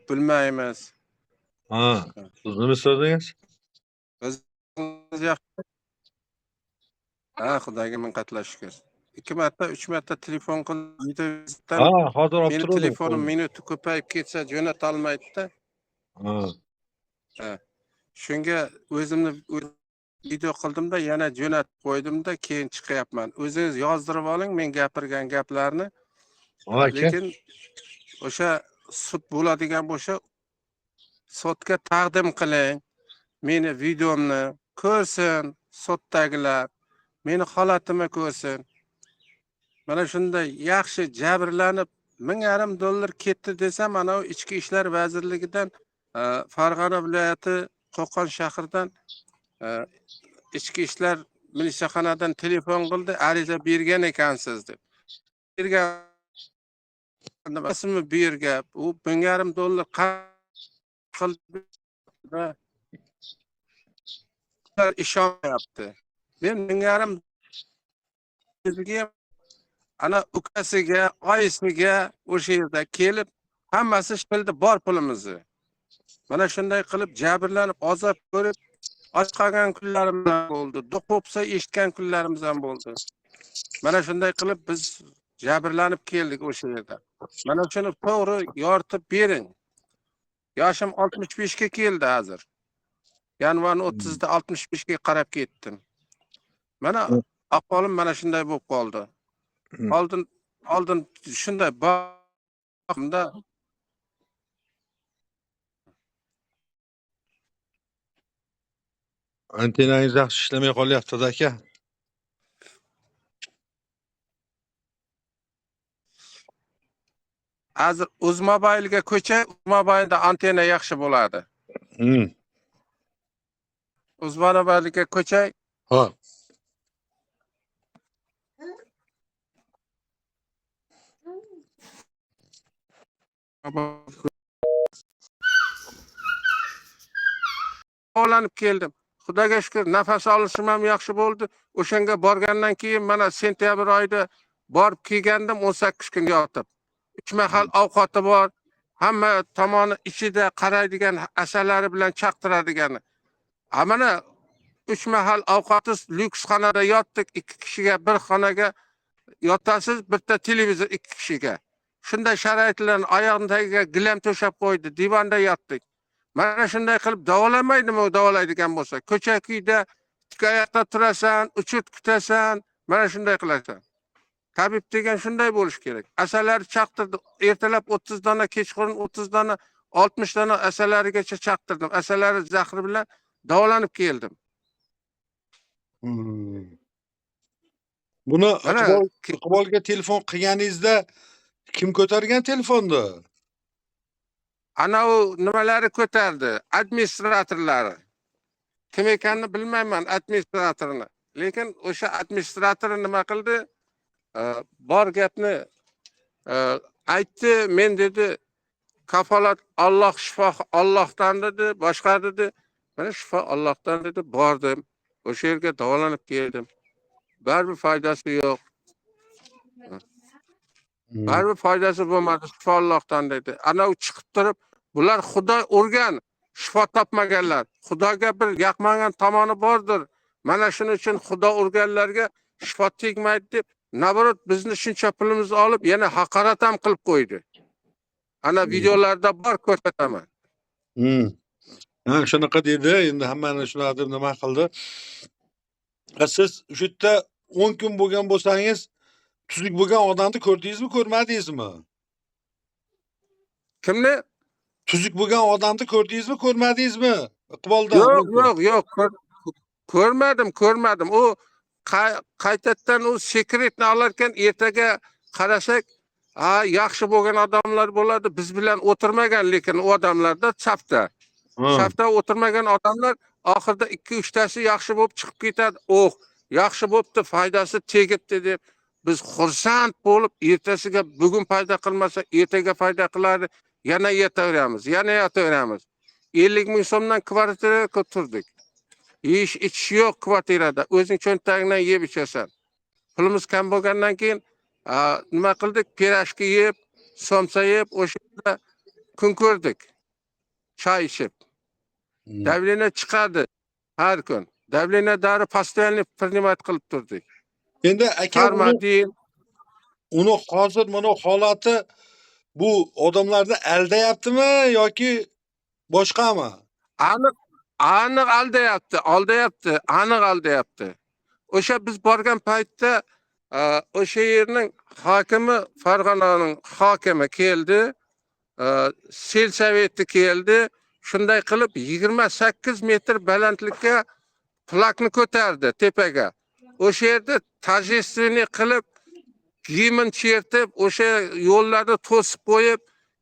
bilmaymiz. Ha. Siz nima so'radingiz? Biz yaxshi. Ha, Xudoga ming qatla shukr. 2 marta, 3 marta telefon qilib, Ha, hozir olib meni turdim. telefonim minuti ko'payib ketsa jo'natolmaydi-da. Ha. Ha. Shunga o'zimni video qildimda, yana jo'natib qo'ydimda, keyin chiqyapman. O'zingiz yozdirib oling men gapirgan gaplarni. Aka. Lekin o'sha sud bo'ladigan bo'lsa, sudga taqdim qiling. Meni videomni ko'rsin, suddagilar. Meni holatimni ko'rsin. Mana shunday yaxshi jabrlanib $1,500 ketdi desam, ana ichki ishlar vazirligidan Farg'ona viloyati Qo'qon shahridan ichki ishlar militsiyaxonadan telefon qildi, ariza bergan ekansiz deb. Bergan nimasimi bu yerga? U $1,500 qildi. ishonmayapti. Men $1,500 ana ukasiga, oyisiga o'sha yerda kelib, hammasi shildi bor pulimizni. Mana shunday qilib jabrlanib, azob ko'rib, och qolgan kunlarimiz ham bo'ldi. Do'qopsa eshitgan kunlarimiz ham bo'ldi. Mana shunday qilib biz jabrlanib keldik o'sha yerda. Mana shuni to'g'ri yoritib bering. Yoshim 65 ga keldi hozir. Yanvar 30da 65 ga qarab ketdim. Mana ahvolim mana shunday bo'lib qoldi. Oldin shunday boqimda Antenangiz yaxshi ishlamay qolyapti-da aka. hozir Uzmobile'ga ko'chay, Uzmobile'da antena yaxshi bo'ladi. Uzmobile'ga ko'chay. Ha. Olanib keldim. Xudoga shukr, nafas olishim ham yaxshi bo'ldi. O'shanga borgandan keyin mana sentyabr oyida borib kelgandim, 18 kun yotib. 3 mahal ovqati bor. Hamma tomoni ichida qaraydigan asalari bilan chaqtiradigan. Mana 3 mahal ovqatsiz lyuks xonada yotdik. 2 kishiga bir xonaga yotasiz, bitta televizor 2 kishiga. Shunday sharoitlarni oyog'im tagiga gilam to'shab qo'ydi, divanda yotdik. Mana shunday qilib davolamaydi-mi, davolaydigan bo'lsa, ko'cha-kuyda oyoqda turasan, uchut kutasan, mana shunday qilasan. Tabib degan shunday bo'lish kerak. Asalari chaqtirdi, ertalab 30 dona, kechqurun 30 dona, 60 dona asalarigacha chaqtirdim. Asalari zahri bilan davolanib keldim. Buni Iqbolga telefon qilganingizda kim ko'targan telefonni? Ana u nimalari ko'tardi, administratorlari. Kim ekanini bilmayman, administratorini. Lekin o'sha administratori nima qildi? Bor gapni aytdi, men dedi, kafolat Alloh, shifo Allohdan dedi, boshqa dedi. Mana shifo Allohdan dedi, bordim. O'sha yerga davolanib keldim. Baribir foydasi yo'q. Baribir foydasi bo'lmadi, shifo Allohdan dedi. Ana u chiqib turib, bular Xudo urgan, shifo topmaganlar. Xudoga bir yoqmagan tomoni bordir. Mana shuning uchun Xudo urganlarga shifo tegmaydi deb, naborot bizni shuncha pulimizni olib, yana haqorat ham qilib qo'ydi. Ana videolarda bor, ko'rsataman. Ha, shunaqa dedi, endi hammani shunaqa deb nima qildi. Siz shu yerda 10 kun bo'lgan bo'lsangiz, tuzuk bo'lgan odamni ko'rdingizmi, ko'rmadingizmi? Kimni? Tuzuk bo'lgan odamni ko'rdingizmi, ko'rmadingizmi? Iqbolda. Yo'q, ko'rmadim. U qaytadan u sekretni olarkan, ertaga qarasak, yaxshi bo'lgan odamlar bo'ladi. Biz bilan o'tirmagan, lekin u odamlarda safda. Safda o'tirmagan odamlar oxirida 2-3 tasi yaxshi bo'lib chiqib ketadi. Yaxshi bo'libdi, foydasi tegibdi deb biz xursand bo'lib, ertasiga bugun foyda qilmasa, ertaga foyda qiladi, yana yetaveramiz. 50 ming so'mdan kvartira turdik. Yeyish ichish yo'q kvartirada. O'zing cho'ntagingdan yeb ichasan. Pulimiz kam bo'lgandan keyin nima qildik? Pirashka yeb, somsa yeb, o'sha yerda kun ko'rdik. choy ichib. Davleniya chiqadi har kun. Davleniyadagi постоянный принимать qilib turdik. Endi aka Farmadin uni hozir mana holati bu odamlarni aldayaptimi yoki boshqami? aniq aldayapti, aniq aldayapti. O'sha biz borgan paytda o'sha yerning hokimi, Farg'onaning hokimi keldi, selsaveti keldi. Shunday qilib 28 metr balandlikka plakni ko'tardi tepaga. O'sha yerda торжественный qilib, gimn chertib, o'sha yo'llarni to'sib qo'yib,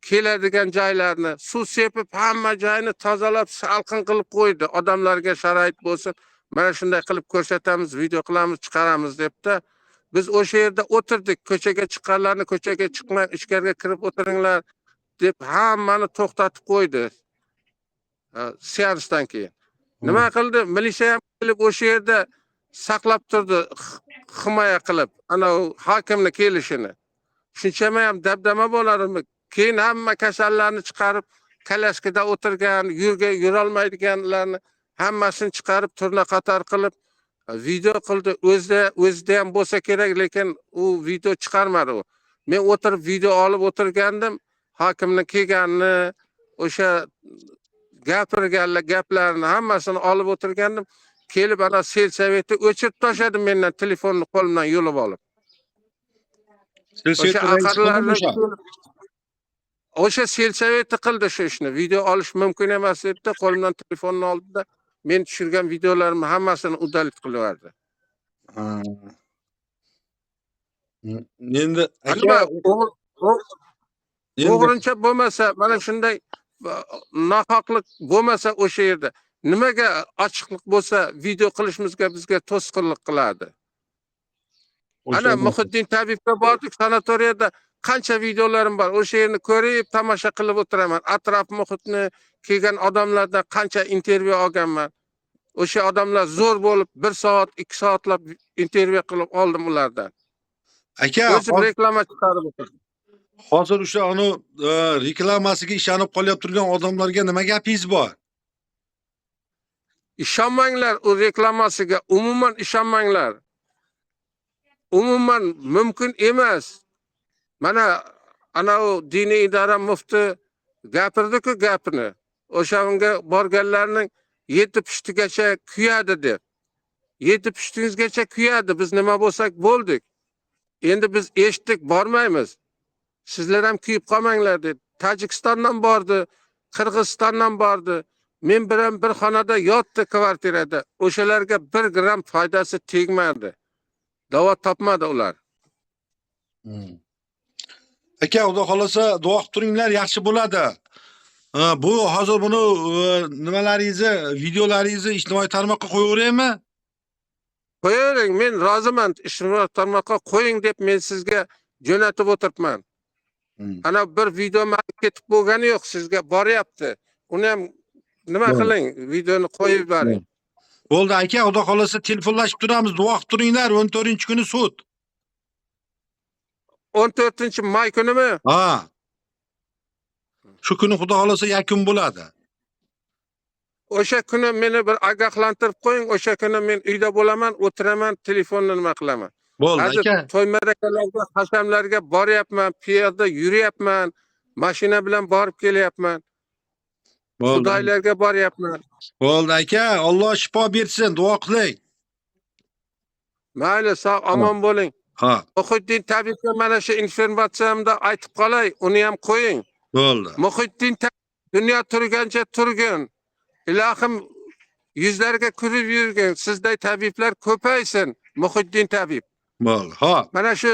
keladigan joylarni suv sepib, hamma joyni tozalab, salqin qilib qo'ydi. Odamlarga sharoit bo'lsin. Mana shunday qilib ko'rsatamiz, video qilamiz, chiqaramiz debdi. Biz o'sha yerda o'tirdik. Ko'chaga chiqqanlarni ko'chaga chiqmang, ichkariga kirib o'tiringlar deb hammani to'xtatib qo'ydi. Seansdan keyin. Nima qildi? Militsiya ham kelib o'sha yerda saqlab turdi, himoya qilib, ana hokimning kelishini. Shunchami ham dabdama bo'ladimi? Keyin hamma kasallarni chiqarib, kalashkada o'tirgan, yurolmaydiganlarni hammasini chiqarib, turna qator qilib video qildi. O'zida ham bo'lsa kerak, lekin u video chiqarmadi u. Men o'tirib video olib o'tirgandim, hokimning kelganini, o'sha gapirganlar gaplarni hammasini olib o'tirgandim. Kelib ana selsaveti o'chirib tashladi mendan telefonni qo'limdan yulib olib. O'sha selsaveti qildi shu ishni. Video olish mumkin emas deb qo'limdan telefonni oldida men tushirgan videolarimni hammasini udalit qilib yubordi. Endi o'g'rincha bo'lmasa, mana shunday nohaqlik bo'lmasa o'sha yerda nimaga ochiqlik bo'lsa video qilishimizga bizga to'sqinlik qiladi? Ana Muhiddin tabibga bordik, sanatoriyada qancha videolarim bor. O'sha yerni ko'rib, tomosha qilib o'tiraman. Atrof muhitni, kelgan odamlardan qancha intervyu olganman. O'sha odamlar zo'r bo'lib 1 soat, 2 soatlab intervyu qilib oldim ulardan. Aka, o'zim reklama chiqarib o'tirdim. Hozir o'sha uni reklamasiga ishonib qolyapti turgan odamlarga nima gapingiz bor? Ishonmanglar u reklamasiga, umuman ishonmanglar. Umuman mumkin emas. Mana ana o diniy idora mufti gapirdi-ku gapini. O'shanga borganlarning 7 pushtigacha kuyadi deb. 7 pushtingizgacha kuyadi. Biz nima bo'lsak bo'ldik. Endi biz eshitdik, bormaymiz. Sizlar ham kuyib qolmanglar dedi. Tojikistondan bordi, Qirg'izistondan bordi. Men bilan bir xonada yotdi kvartirada. O'shalarga 1 gram foydasi tegmadi. Davo topmadi ular. Aka, xudo xolasa duo qilib turinglar, yaxshi bo'ladi. Bu hozir buni nimalaringizni, videolaringizni ijtimoiy tarmoqqa qo'yaveraymi? Qo'ying, men roziman. Ijtimoiy tarmoqqa qo'ying deb men sizga jo'natib o'tiribman. Ana bir video ketib bo'lgani yo'q, sizga boryapti. Uni ham nima qiling, videoni qo'yib bering. Bo'ldi aka, xudo xolasa telefonlashib turamiz, duo qilib turinglar. 14-kuni sud. 14-may kunimi? Ha. Shu kuni xudo xolasa yakun bo'ladi. O'sha kuni meni bir ogohlantirib qo'ying, o'sha kuni men uyda bo'laman, o'tiraman, telefonni nima qilaman. Bo'ldi aka. To'y marakalarga, hashamlarga boryapman, piyoda yuriyapman, mashina bilan borib kelyapman. Xudoylarga boryapman. Bo'ldi aka, Alloh shifo bersin, duo qiling. Mayli, sog' omon bo'ling. Ha. Muhiddin tabibga mana shu informatsiyamda aytib qolay, uni ham qo'ying. Bo'ldi. Muhiddin dunyo turgancha turgin. Ilohim yuzlarga kulib yurgin. Sizday tabiblar ko'paysin. Muhiddin tabib. Bo'ldi. Ha. Mana shu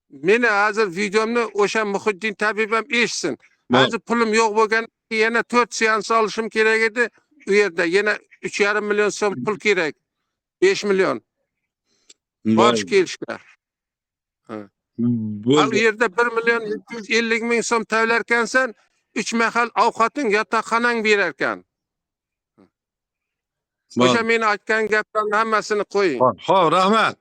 meni hozir videomni o'sha Muhiddin tabib ham eshitsin. Hozir pulim yo'q bo'lgan, yana 4 seans olishim kerak edi. U yerda yana 3,5 million so'm pul kerak. 5 million. Borish kelishga. Bu yerda 1 million 750 ming so'm tavlarkansan, 3 mahal ovqating, yotoqxonang berarkan. O'sha men aytgan gaplarning hammasini qo'ying. Xo'p, rahmat.